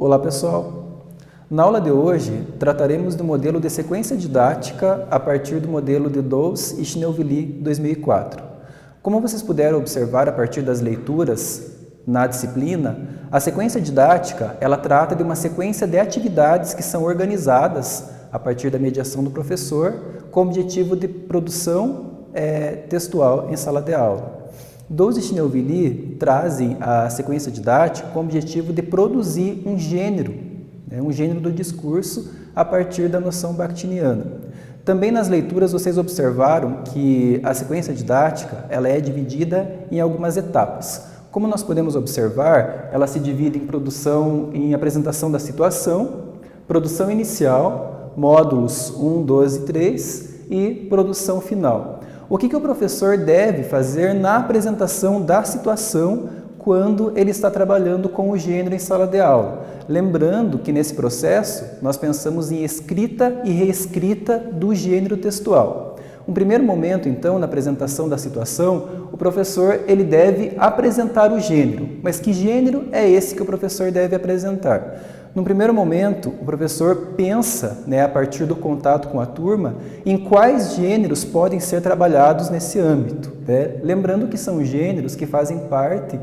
Olá pessoal! Na aula de hoje trataremos do modelo de sequência didática a partir do modelo de Dous e Schneuveli 2004. Como vocês puderam observar a partir das leituras na disciplina, a sequência didática ela trata de uma sequência de atividades que são organizadas a partir da mediação do professor com o objetivo de produção textual em sala de aula. Dous e Schneuveli trazem a sequência didática com o objetivo de produzir um gênero do discurso a partir da noção bakhtiniana. Também nas leituras vocês observaram que a sequência didática ela é dividida em algumas etapas. Como nós podemos observar, ela se divide em apresentação da situação, produção inicial, módulos 1, 2 e 3 e produção final. O que o professor deve fazer na apresentação da situação quando ele está trabalhando com o gênero em sala de aula? Lembrando que nesse processo nós pensamos em escrita e reescrita do gênero textual. Um primeiro momento, então, na apresentação da situação, o professor ele deve apresentar o gênero. Mas que gênero é esse que o professor deve apresentar? No primeiro momento, o professor pensa, a partir do contato com a turma, em quais gêneros podem ser trabalhados nesse âmbito. Lembrando que são gêneros que fazem parte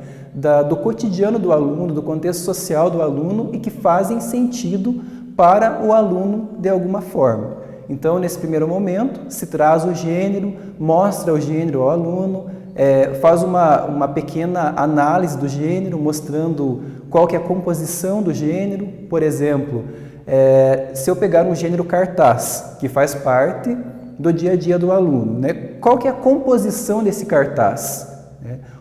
do cotidiano do aluno, do contexto social do aluno e que fazem sentido para o aluno de alguma forma. Então, nesse primeiro momento, se traz o gênero, mostra o gênero ao aluno, faz uma pequena análise do gênero, mostrando qual que é a composição do gênero. Por exemplo, se eu pegar um gênero cartaz, que faz parte do dia a dia do aluno, qual que é a composição desse cartaz?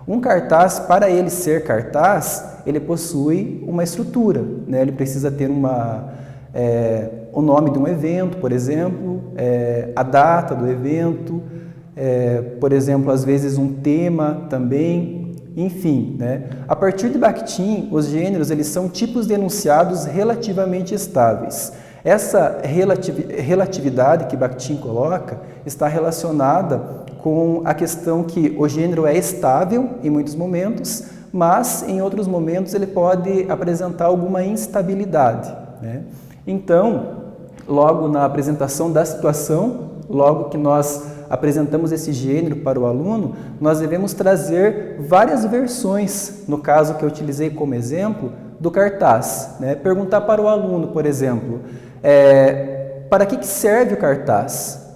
Um cartaz, para ele ser cartaz, ele possui uma estrutura, ele precisa ter o nome de um evento, por exemplo, a data do evento, por exemplo, às vezes um tema também, enfim. A partir de Bakhtin, os gêneros eles são tipos de enunciados relativamente estáveis. Essa relatividade que Bakhtin coloca está relacionada com a questão que o gênero é estável em muitos momentos, mas em outros momentos ele pode apresentar alguma instabilidade. Então, logo na apresentação da situação, logo que nós apresentamos esse gênero para o aluno, nós devemos trazer várias versões, no caso que eu utilizei como exemplo, do cartaz. Perguntar para o aluno, por exemplo, para que serve o cartaz?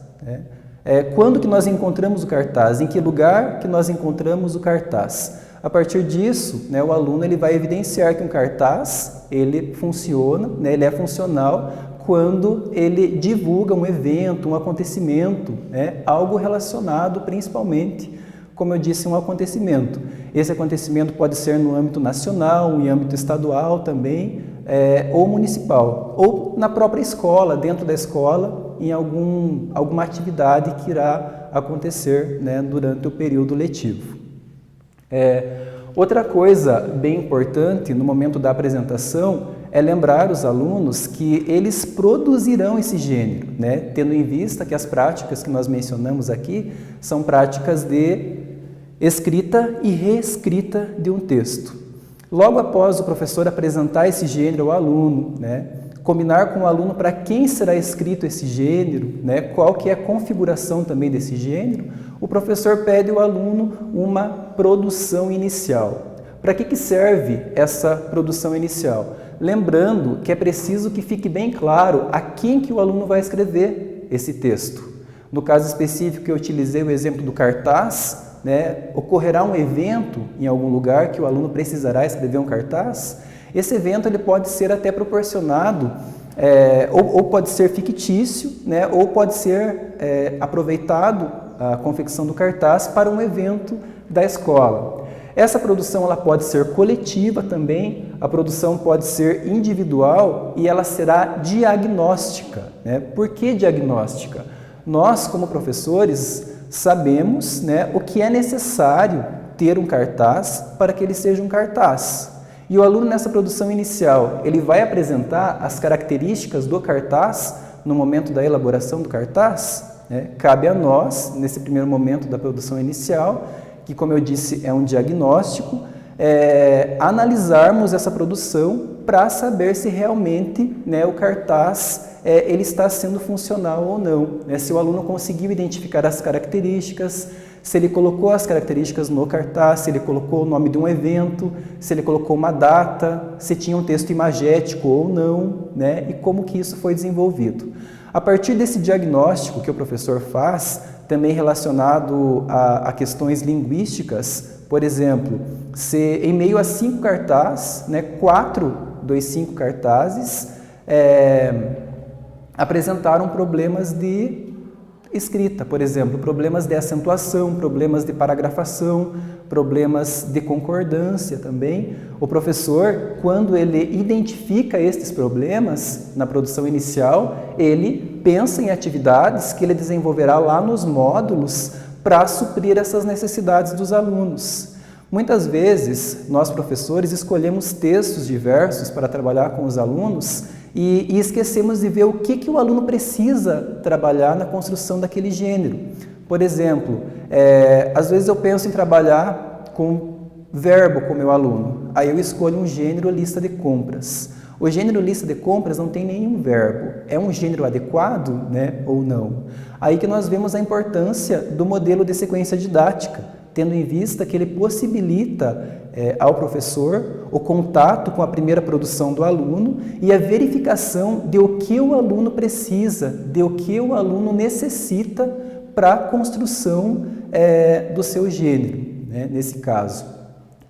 Quando que nós encontramos o cartaz? Em que lugar que nós encontramos o cartaz? A partir disso, o aluno ele vai evidenciar que um cartaz ele funciona, ele é funcional quando ele divulga um evento, um acontecimento, algo relacionado principalmente, como eu disse, um acontecimento. Esse acontecimento pode ser no âmbito nacional, em âmbito estadual também, ou municipal, ou na própria escola, dentro da escola, em alguma atividade que irá acontecer durante o período letivo. Outra coisa bem importante no momento da apresentação é lembrar os alunos que eles produzirão esse gênero, tendo em vista que as práticas que nós mencionamos aqui são práticas de escrita e reescrita de um texto. Logo após o professor apresentar esse gênero ao aluno, combinar com o aluno para quem será escrito esse gênero, qual que é a configuração também desse gênero, o professor pede ao aluno uma produção inicial. Para que serve essa produção inicial? Lembrando que é preciso que fique bem claro a quem que o aluno vai escrever esse texto. No caso específico que eu utilizei o exemplo do cartaz, ocorrerá um evento em algum lugar que o aluno precisará escrever um cartaz. Esse evento ele pode ser até proporcionado, ou pode ser fictício, ou pode ser aproveitado a confecção do cartaz para um evento da escola. Essa produção ela pode ser coletiva também, a produção pode ser individual e ela será diagnóstica. Por que diagnóstica? Nós, como professores, sabemos o que é necessário ter um cartaz para que ele seja um cartaz. E o aluno nessa produção inicial, ele vai apresentar as características do cartaz no momento da elaboração do cartaz? Cabe a nós, nesse primeiro momento da produção inicial, que como eu disse é um diagnóstico, analisarmos essa produção para saber se realmente, né, o cartaz ele está sendo funcional ou não, né? Se o aluno conseguiu identificar as características, se ele colocou as características no cartaz, se ele colocou o nome de um evento, se ele colocou uma data, se tinha um texto imagético ou não, né? E como que isso foi desenvolvido. A partir desse diagnóstico que o professor faz, também relacionado a questões linguísticas, por exemplo, se em meio a 5 cartazes, né, 4 dos 5 cartazes apresentaram problemas de escrita, por exemplo, problemas de acentuação, problemas de paragrafação, problemas de concordância também. O professor, quando ele identifica estes problemas na produção inicial, ele pensa em atividades que ele desenvolverá lá nos módulos para suprir essas necessidades dos alunos. Muitas vezes, nós professores escolhemos textos diversos para trabalhar com os alunos e esquecemos de ver o que o aluno precisa trabalhar na construção daquele gênero. Por exemplo, às vezes eu penso em trabalhar com verbo com o meu aluno, aí eu escolho um gênero lista de compras. O gênero lista de compras não tem nenhum verbo. É um gênero adequado, né, ou não? Aí que nós vemos a importância do modelo de sequência didática, tendo em vista que ele possibilita ao professor o contato com a primeira produção do aluno e a verificação de o que o aluno precisa, de o que o aluno necessita para a construção do seu gênero, né, nesse caso.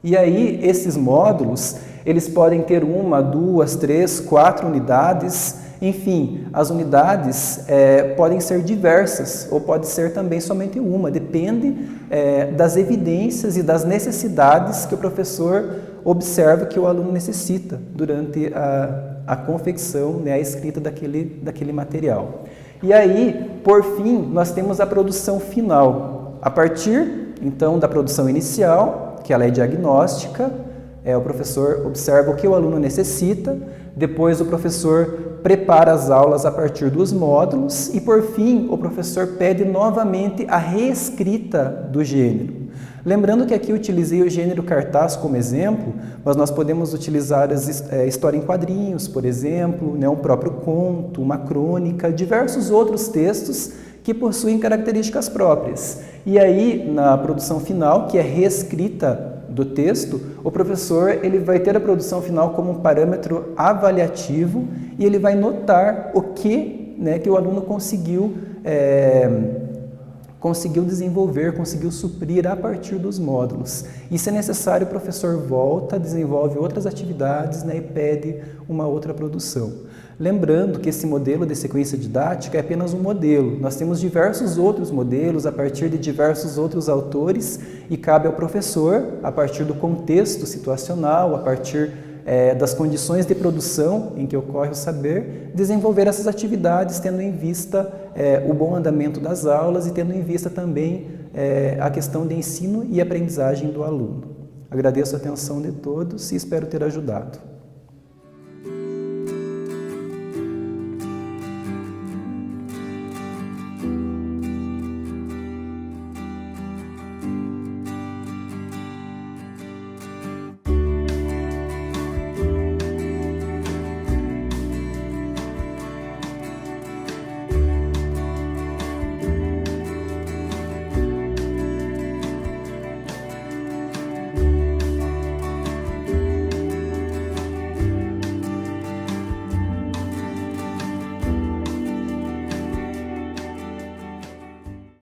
E aí, esses módulos, eles podem ter 1, 2, 3, 4 unidades, enfim, as unidades podem ser diversas ou pode ser também somente uma, depende das evidências e das necessidades que o professor observa que o aluno necessita durante a confecção, né, a escrita daquele material. E aí, por fim, nós temos a produção final. A partir, então, da produção inicial, que ela é diagnóstica, o professor observa o que o aluno necessita, depois o professor prepara as aulas a partir dos módulos e, por fim, o professor pede novamente a reescrita do gênero. Lembrando que aqui eu utilizei o gênero cartaz como exemplo, mas nós podemos utilizar história em quadrinhos, por exemplo, né, um próprio conto, uma crônica, diversos outros textos que possuem características próprias. E aí, na produção final, que é reescrita do texto, o professor ele vai ter a produção final como um parâmetro avaliativo e ele vai notar o que, né, que o aluno conseguiu desenvolver, conseguiu suprir a partir dos módulos. E se é necessário, o professor volta, desenvolve outras atividades, né, e pede uma outra produção. Lembrando que esse modelo de sequência didática é apenas um modelo. Nós temos diversos outros modelos a partir de diversos outros autores e cabe ao professor, a partir do contexto situacional, a partir das condições de produção em que ocorre o saber, desenvolver essas atividades tendo em vista o bom andamento das aulas e tendo em vista também a questão de ensino e aprendizagem do aluno. Agradeço a atenção de todos e espero ter ajudado.